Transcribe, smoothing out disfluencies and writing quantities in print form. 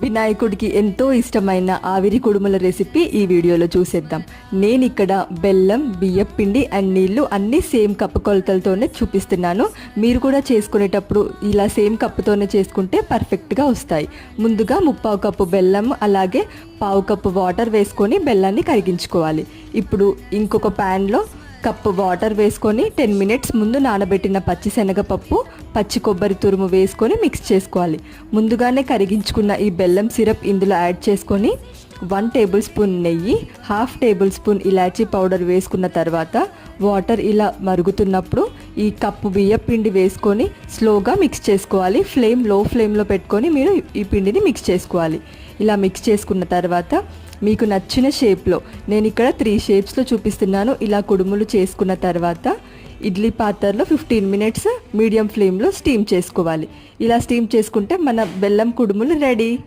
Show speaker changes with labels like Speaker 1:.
Speaker 1: వినాయకుడికి ఎంతో ఇష్టమైన ఆవిరి కుడుముల రెసిపీ ఈ వీడియోలో చూసేద్దాం. నేను ఇక్కడ బెల్లం, బియ్యం పిండి అండ్ నీళ్లు అన్నీ సేమ్ కప్పు కొలతలతోనే చూపిస్తున్నాను. మీరు కూడా చేసుకునేటప్పుడు ఇలా సేమ్ కప్పుతోనే చేసుకుంటే పర్ఫెక్ట్గా వస్తాయి. ముందుగా 3/4 కప్పు బెల్లం అలాగే 1/2 కప్పు వాటర్ వేసుకొని బెల్లాన్ని కరిగించుకోవాలి. ఇప్పుడు ఇంకొక ప్యాన్లో కప్పు వాటర్ వేసుకొని 10 మినిట్స్ ముందు నానబెట్టిన పచ్చిశనగపప్పు, పచ్చి కొబ్బరి తురుము వేసుకొని మిక్స్ చేసుకోవాలి. ముందుగానే కరిగించుకున్న ఈ బెల్లం సిరప్ ఇందులో యాడ్ చేసుకొని 1 టేబుల్ స్పూన్ నెయ్యి, 1/2 టేబుల్ స్పూన్ ఇలాచీ పౌడర్ వేసుకున్న తర్వాత వాటర్ ఇలా మరుగుతున్నప్పుడు ఈ కప్పు బియ్యం పిండి వేసుకొని స్లోగా మిక్స్ చేసుకోవాలి. లో ఫ్లేమ్లో పెట్టుకొని మీరు ఈ పిండిని మిక్స్ చేసుకోవాలి. ఇలా మిక్స్ చేసుకున్న తర్వాత మీకు నచ్చిన షేప్లో, నేను ఇక్కడ 3 షేప్స్లో చూపిస్తున్నాను. ఇలా కుడుములు చేసుకున్న తర్వాత ఇడ్లీ పాత్రలో 15 మినిట్స్ మీడియం ఫ్లేమ్లో స్టీమ్ చేసుకోవాలి. ఇలా స్టీమ్ చేసుకుంటే మన బెల్లం కుడుములు రెడీ.